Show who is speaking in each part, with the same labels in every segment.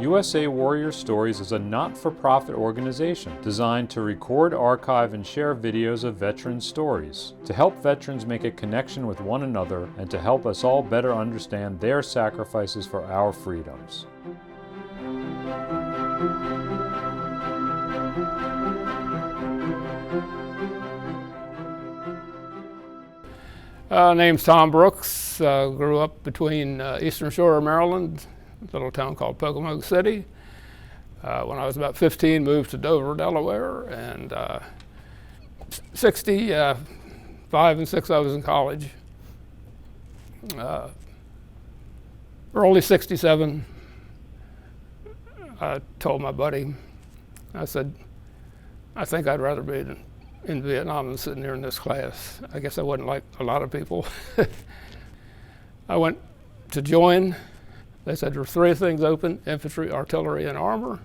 Speaker 1: USA Warrior Stories is a not-for-profit organization designed to record, archive, and share videos of veteran stories, to help veterans make a connection with one another and to help us all better understand their sacrifices for our freedoms.
Speaker 2: Name's Tom Brooks. Grew up between Eastern Shore of Maryland, a little town called Pocomoke City. When I was about 15, moved to Dover, Delaware, and 5 and 6 I was in college. Early 67, I told my buddy, I said, I think I'd rather be in Vietnam than sitting here in this class. I guess I wasn't like a lot of people. I went to join. They said there were 3 things open: infantry, artillery, and armor.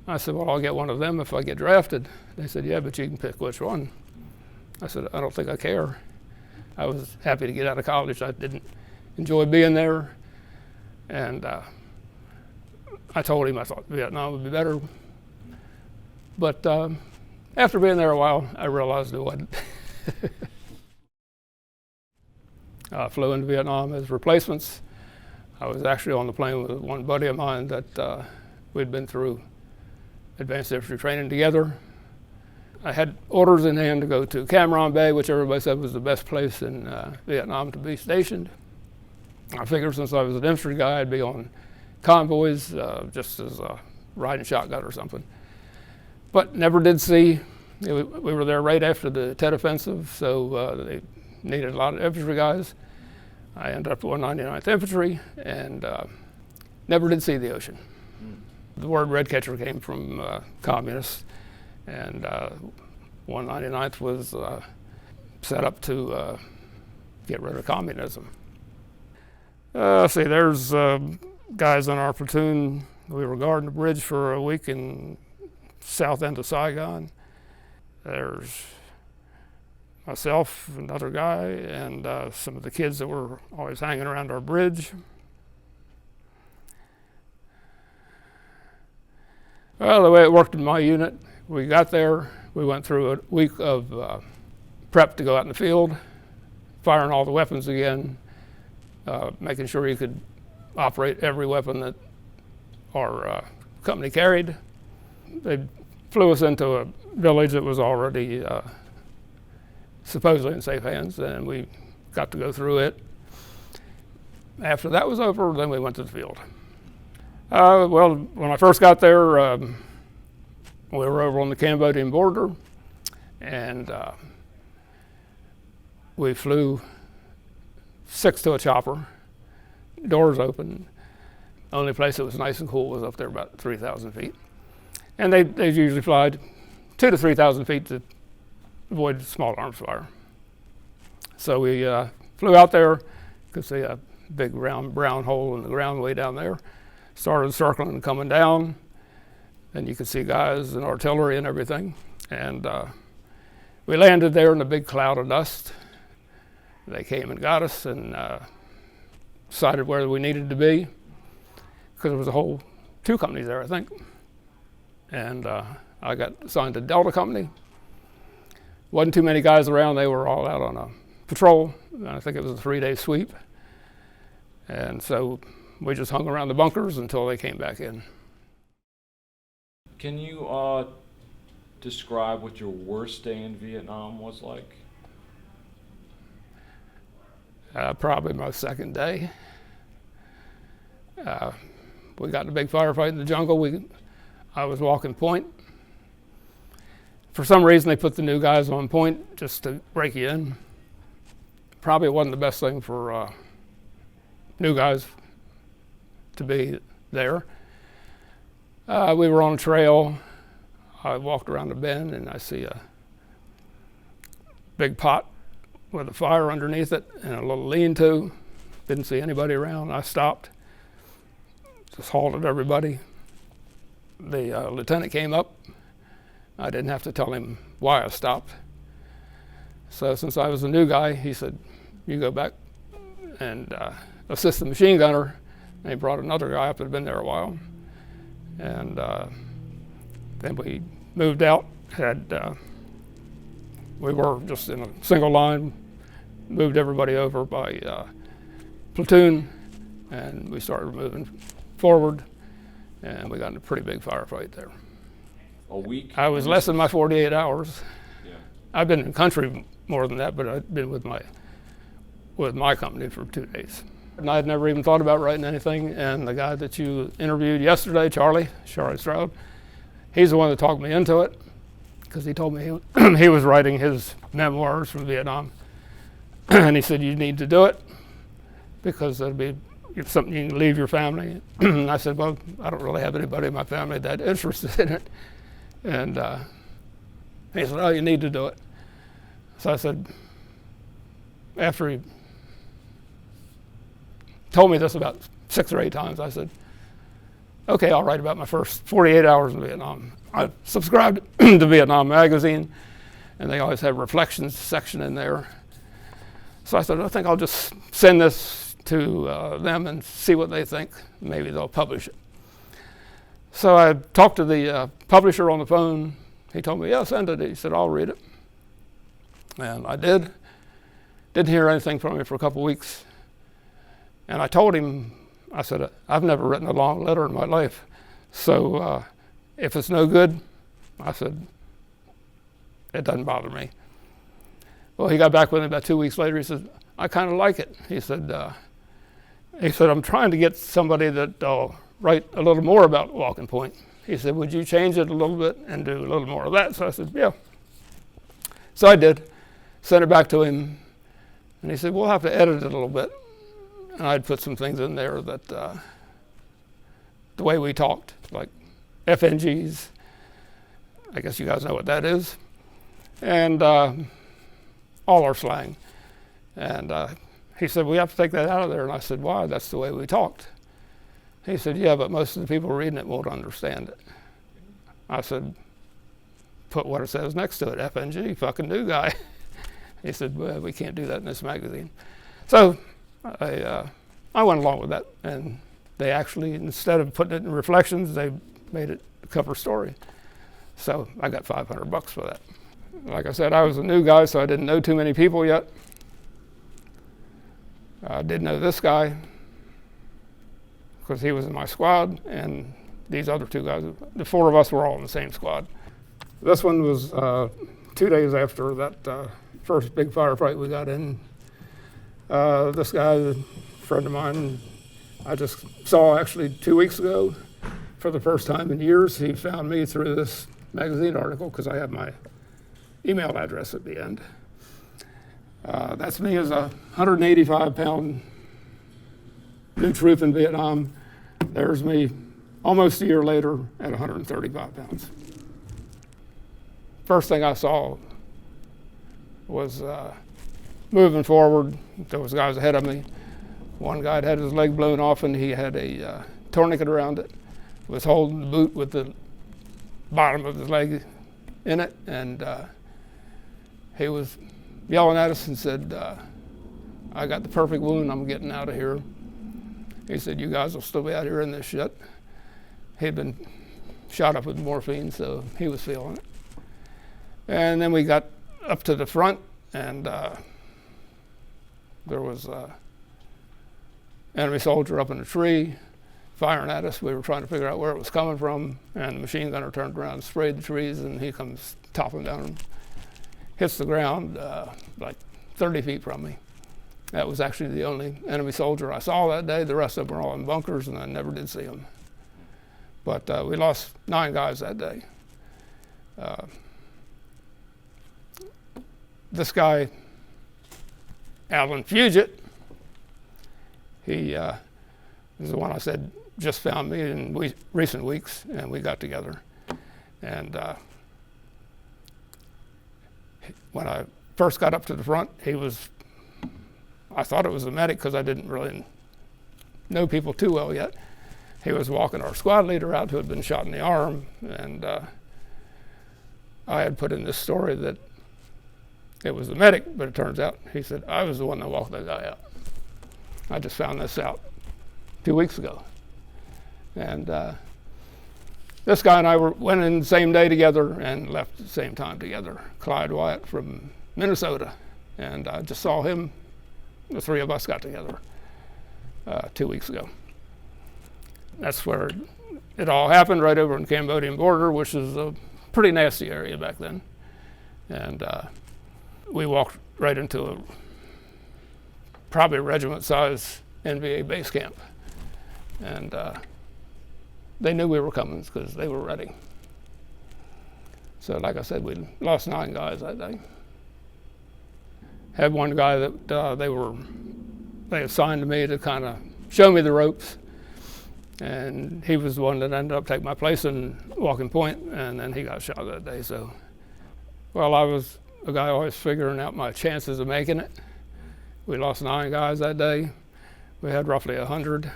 Speaker 2: I said, well, I'll get one of them if I get drafted. They said, yeah, but you can pick which one. I said, I don't think I care. I was happy to get out of college. I didn't enjoy being there. And I told him I thought Vietnam would be better. But after being there a while, I realized it wasn't. I flew into Vietnam as replacements. I was actually on the plane with one buddy of mine that we'd been through advanced infantry training together. I had orders in hand to go to Cam Ranh Bay, which everybody said was the best place in Vietnam to be stationed. I figured since I was an infantry guy, I'd be on convoys just as a riding shotgun or something. But never did see. We were there right after the Tet Offensive, so they needed a lot of infantry guys. I ended up with 199th Infantry and never did see the ocean. The word Redcatcher came from communists, and 199th was set up to get rid of communism. See, there's guys in our platoon. We were guarding the bridge for a week in south end of Saigon. There's myself, another guy, and some of the kids that were always hanging around our bridge. Well, the way it worked in my unit, we got there, we went through a week of prep to go out in the field, firing all the weapons again, making sure you could operate every weapon that our company carried. They flew us into a village that was already supposedly in safe hands, and we got to go through it. After that was over, then we went to the field. Well, when I first got there, we were over on the Cambodian border, and we flew 6 to a chopper, doors open. The only place that was nice and cool was up there about 3,000 feet. And they usually fly 2,000 to 3,000 feet to avoid small arms fire. So we flew out there, could see a big round brown hole in the ground way down there. Started circling and coming down, and you could see guys and artillery and everything. And we landed there in a big cloud of dust. They came and got us and decided where we needed to be, because there was a whole 2 companies there, I think. And I got assigned to Delta Company. Wasn't too many guys around. They were all out on a patrol. And I think it was a 3-day sweep. And so we just hung around the bunkers until they came back in.
Speaker 1: Can you describe what your worst day in Vietnam was like?
Speaker 2: Probably my 2nd day. We got in a big firefight in the jungle. I was walking point. For some reason, they put the new guys on point just to break you in. Probably wasn't the best thing for new guys to be there. We were on a trail. I walked around a bend and I see a big pot with a fire underneath it and a little lean-to. Didn't see anybody around. I stopped, just halted everybody. The lieutenant came up. I didn't have to tell him why I stopped. So since I was a new guy, he said, you go back and assist the machine gunner. And he brought another guy up that had been there a while. And then we moved out, we were just in a single line, moved everybody over by platoon, and we started moving forward, and we got in a pretty big firefight there.
Speaker 1: A week?
Speaker 2: I was less than my 48 hours.
Speaker 1: Yeah.
Speaker 2: I've been in the country more than that, but I've been with my company for 2 days. And I'd never even thought about writing anything, and the guy that you interviewed yesterday, Charles Stroud, he's the one that talked me into it, because he told me he was writing his memoirs from Vietnam. And he said, you need to do it, because it'll be something you can leave your family. And I said, well, I don't really have anybody in my family that interested in it. And he said, oh, you need to do it. So I said, after he told me this about 6 or 8 times, I said, okay, I'll write about my first 48 hours in Vietnam. I subscribed to Vietnam Magazine, and they always have reflections section in there. So I said, I think I'll just send this to them and see what they think. Maybe they'll publish it. So I talked to the publisher on the phone. He told me, yeah, send it. He said, I'll read it. And I did. Didn't hear anything from him for a couple weeks. And I told him, I said, I've never written a long letter in my life. So if it's no good, I said, it doesn't bother me. Well, he got back with me about 2 weeks later. He said, I kind of like it. He said, I'm trying to get somebody that'll write a little more about Walking Point. He said, would you change it a little bit and do a little more of that? So I said, yeah. So I did. Sent it back to him. And he said, we'll have to edit it a little bit. And I'd put some things in there that the way we talked, like FNGs. I guess you guys know what that is. And all our slang. And he said, we have to take that out of there. And I said, why? That's the way we talked. He said, yeah, but most of the people reading it won't understand it. I said, put what it says next to it, FNG, fucking new guy. He said, well, we can't do that in this magazine. So I went along with that. And they actually, instead of putting it in Reflections, they made it a cover story. So I got $500 for that. Like I said, I was a new guy, so I didn't know too many people yet. I did know this guy, because he was in my squad, and these other 2 guys, the 4 of us were all in the same squad. This one was 2 days after that first big firefight we got in. This guy, a friend of mine, I just saw actually 2 weeks ago for the first time in years. He found me through this magazine article, because I have my email address at the end. That's me as a 185-pound new troop in Vietnam. There's me almost a year later at 135 pounds. First thing I saw was moving forward. There was guys ahead of me. One guy had his leg blown off, and he had a tourniquet around it. Was holding the boot with the bottom of his leg in it, and he was yelling at us and said, I got the perfect wound, I'm getting out of here. He said, you guys will still be out here in this shit. He'd been shot up with morphine, so he was feeling it. And then we got up to the front, and there was an enemy soldier up in a tree firing at us. We were trying to figure out where it was coming from, and the machine gunner turned around and sprayed the trees, and he comes toppling down and hits the ground like 30 feet from me. That was actually the only enemy soldier I saw that day. The rest of them were all in bunkers, and I never did see them. But we lost 9 guys that day. This guy, Alan Fugit, he is the one I said just found me in recent weeks, and we got together. And when I first got up to the front, I thought it was a medic, because I didn't really know people too well yet. He was walking our squad leader out who had been shot in the arm, and I had put in this story that it was the medic, but it turns out he said, I was the one that walked that guy out. I just found this out 2 weeks ago. And this guy and I went in the same day together and left at the same time together. Clyde Wyatt from Minnesota. And I just saw him, the three of us got together 2 weeks ago. That's where it all happened, right over on the Cambodian border, which is a pretty nasty area back then. And we walked right into a probably regiment-sized NVA base camp. And they knew we were coming because they were ready. So like I said, we lost 9 guys that day. Had one guy that they assigned to me to kind of show me the ropes. And he was the one that ended up taking my place in walking point, and then he got shot that day. So, well, I was a guy always figuring out my chances of making it. We lost 9 guys that day. We had roughly 100. I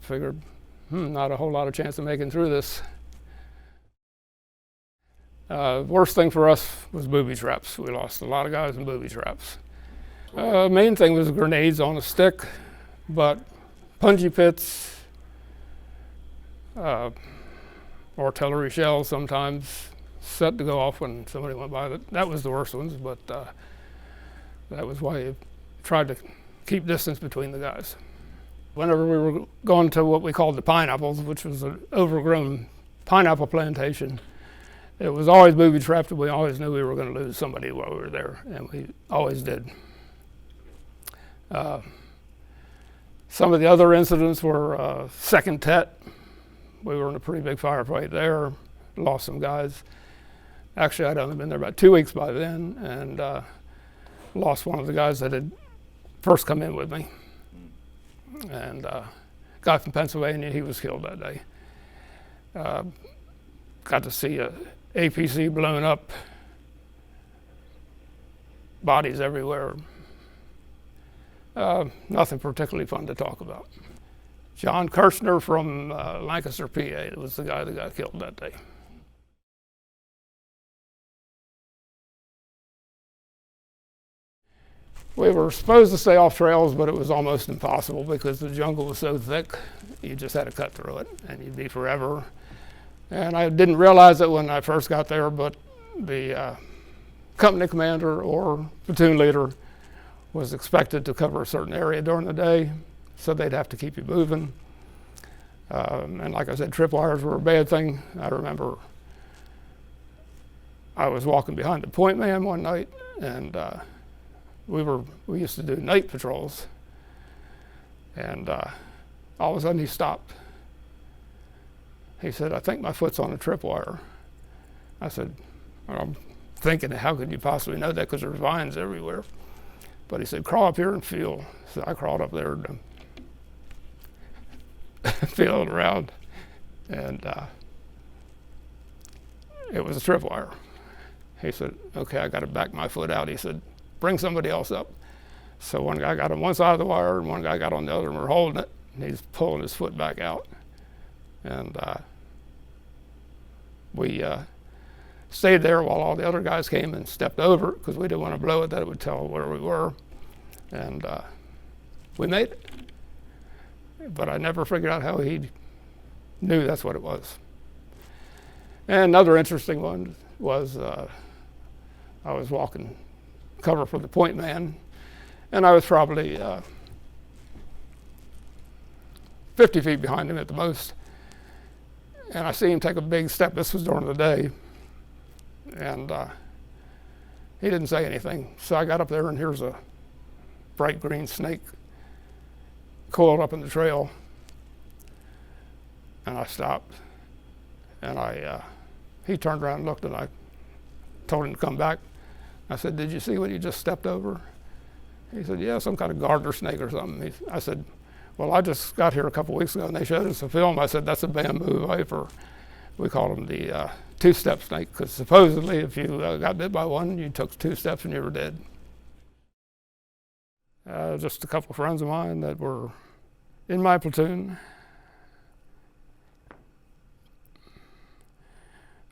Speaker 2: figured, not a whole lot of chance of making through this. Worst thing for us was booby traps. We lost a lot of guys in booby traps. Main thing was grenades on a stick, but punji pits, artillery shells sometimes set to go off when somebody went by. That was the worst ones, but that was why you tried to keep distance between the guys. Whenever we were going to what we called the pineapples, which was an overgrown pineapple plantation, it was always booby trapped, and we always knew we were going to lose somebody while we were there, and we always did. Some of the other incidents were Second Tet. We were in a pretty big firefight there, lost some guys. Actually, I'd only been there about 2 weeks by then, and lost one of the guys that had first come in with me. And guy from Pennsylvania, he was killed that day. Got to see a APC blown up, bodies everywhere. Nothing particularly fun to talk about. John Kirshner from Lancaster, PA, was the guy that got killed that day. We were supposed to stay off trails, but it was almost impossible because the jungle was so thick, you just had to cut through it, and you'd be forever. And I didn't realize it when I first got there, but the company commander or platoon leader was expected to cover a certain area during the day, so they'd have to keep you moving. And like I said, tripwires were a bad thing. I remember I was walking behind the point man one night, and we used to do night patrols, and all of a sudden he stopped. He said, "I think my foot's on a tripwire." I said, well, I'm thinking, how could you possibly know that, because there's vines everywhere? But he said, "Crawl up here and feel." So I crawled up there and feeling around, and it was a tripwire. He said, "Okay, I got to back my foot out." He said, "Bring somebody else up." So one guy got on one side of the wire and one guy got on the other, and we're holding it, and he's pulling his foot back out. And we stayed there while all the other guys came and stepped over it, because we didn't want to blow it, that it would tell where we were. And we made it. But I never figured out how he knew that's what it was. And another interesting one was I was walking cover for the point man, and I was probably 50 feet behind him at the most. And I see him take a big step. This was during the day. And he didn't say anything. So I got up there, and here's a bright green snake coiled up in the trail. And I stopped. And he turned around and looked, and I told him to come back. I said, "Did you see what you just stepped over?" He said, "Yeah, some kind of garter snake or something." I said, "Well, I just got here a couple weeks ago, and they showed us a film." I said, "That's a bamboo viper." We called them the two-step snake, because supposedly if you got bit by one, you took 2 steps and you were dead. Just a couple of friends of mine that were in my platoon.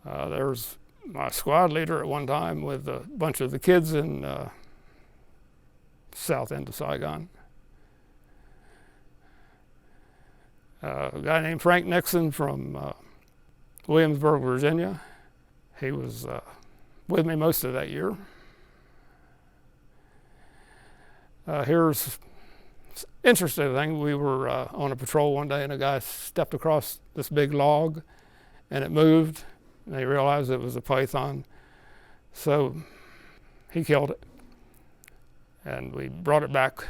Speaker 2: There's my squad leader at one time with a bunch of the kids in south end of Saigon. A guy named Frank Nixon from Williamsburg, Virginia. He was with me most of that year. Here's an interesting thing. We were on a patrol one day and a guy stepped across this big log and it moved and they realized it was a python. So he killed it and we brought it back,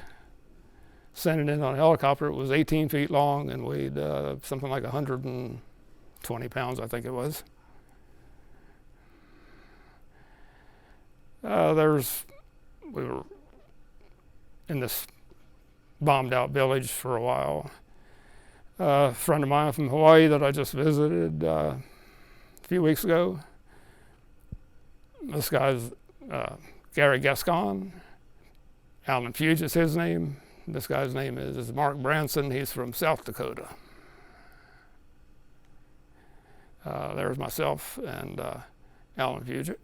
Speaker 2: sent it in on a helicopter. It was 18 feet long and weighed something like 120 pounds, I think it was. We were in this bombed out village for a while. A friend of mine from Hawaii that I just visited a few weeks ago. This guy's Gary Gascon. Alan Fuge is his name. This guy's name is Mark Branson. He's from South Dakota. There's myself and Alan Fuge.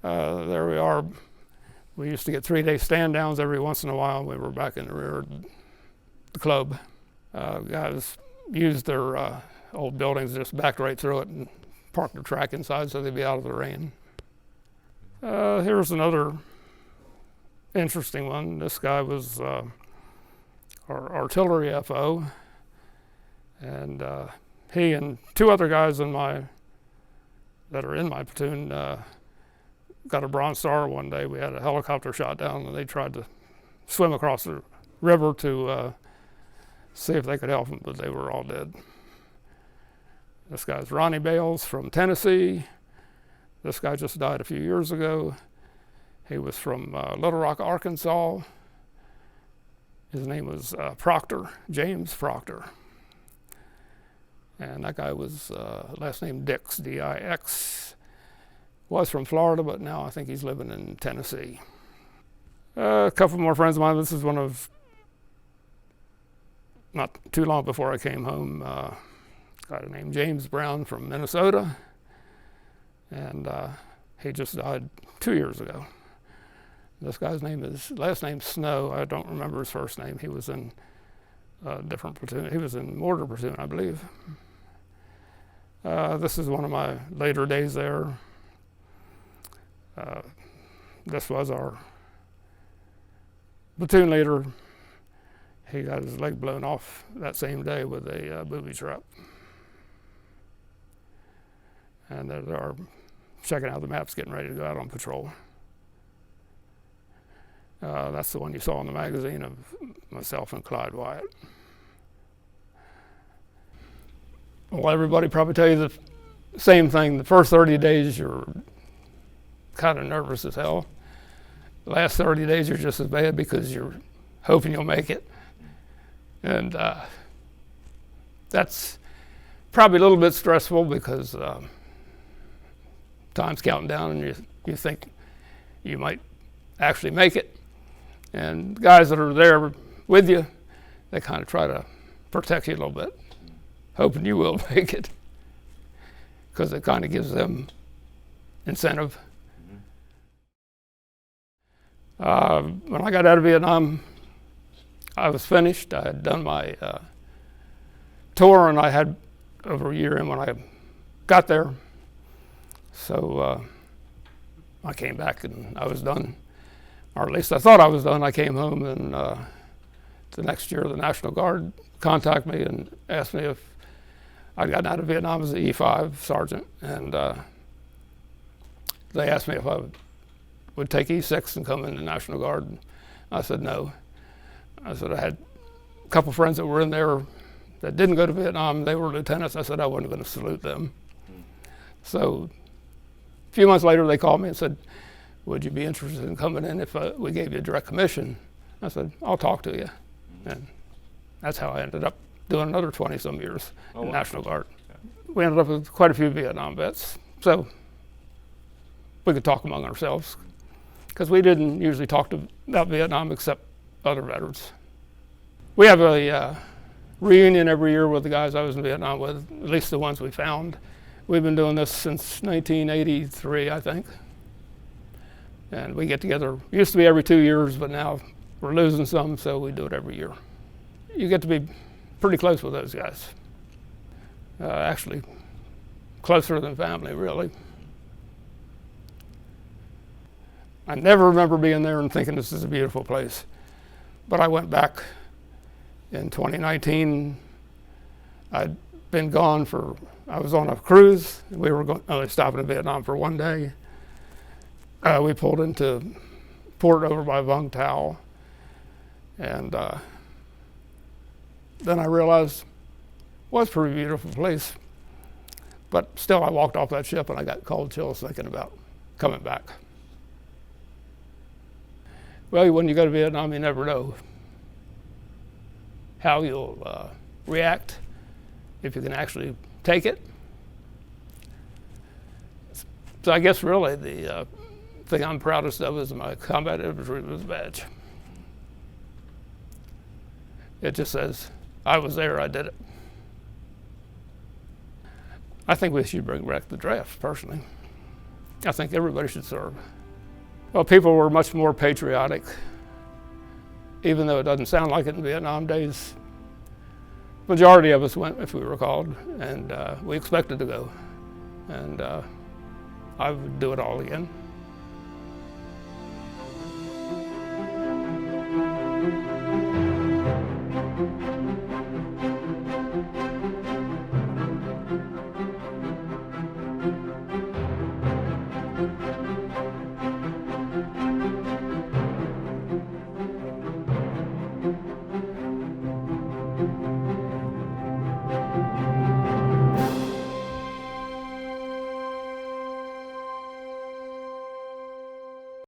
Speaker 2: There we are. We used to get 3-day stand downs every once in a while. We were back in the rear of the club. Guys used their old buildings, just backed right through it and parked the track inside so they'd be out of the rain. Here's another interesting one. This guy was our artillery FO, and he and two other guys that are in my platoon got a Bronze Star one day. We had a helicopter shot down and they tried to swim across the river to see if they could help them, but they were all dead. This guy's Ronnie Bales from Tennessee. This guy just died a few years ago. He was from Little Rock, Arkansas. His name was Proctor, James Proctor. And that guy was last name Dix, D-I-X. Was from Florida, but now I think he's living in Tennessee. A couple more friends of mine. This is one of, not too long before I came home, a guy named James Brown from Minnesota. And he just died 2 years ago. This guy's last name's Snow. I don't remember his first name. He was in a different platoon. He was in mortar platoon, I believe. This is one of my later days there. This was our platoon leader. He got his leg blown off that same day with a booby trap. And they are checking out the maps, getting ready to go out on patrol. That's the one you saw in the magazine of myself and Clyde Wyatt. Well, everybody probably tell you the same thing. The first 30 days you're kind of nervous as hell. The last 30 days you're just as bad because you're hoping you'll make it. And that's probably a little bit stressful because time's counting down and you think you might actually make it. And guys that are there with you, they kind of try to protect you a little bit, hoping you will make it, because it kind of gives them incentive. When I got out of Vietnam, I was finished. I had done my tour, and I had over a year in when I got there. So I came back and I was done, or at least I thought I was done. I came home, and the next year the National Guard contacted me and asked me if I'd gotten out of Vietnam as an E5 sergeant, and they asked me if I would take E6 and come in the National Guard. And I said no. I said I had a couple friends that were in there that didn't go to Vietnam. They were lieutenants. I said I wasn't going to salute them. So a few months later they called me and said, would you be interested in coming in if we gave you a direct commission? I said, I'll talk to you. And that's how I ended up doing another 20-some years in the National Guard. Yeah. We ended up with quite a few Vietnam vets. So we could talk among ourselves, because we didn't usually talk about Vietnam except other veterans. We have a reunion every year with the guys I was in Vietnam with, at least the ones we found. We've been doing this since 1983, I think. And we get together, used to be every 2 years, but now We're losing some, so we do it every year. You get to be pretty close with those guys. Actually, closer than family, really. I never remember being there and thinking this is a beautiful place. But I went back in 2019. I'd been gone I was on a cruise. We were only stopping in Vietnam for one day. We pulled into port over by Vung Tau. And then I realized it was a pretty beautiful place. But still, I walked off that ship and I got cold chills thinking about coming back. Well, when you go to Vietnam, you never know how you'll react, if you can actually take it. So I guess really the thing I'm proudest of is my combat infantry badge. It just says, I was there, I did it. I think we should bring back the draft, personally. I think everybody should serve. Well, people were much more patriotic, even though it doesn't sound like it in Vietnam days. Majority of us went, if we were called, and we expected to go. And I would do it all again.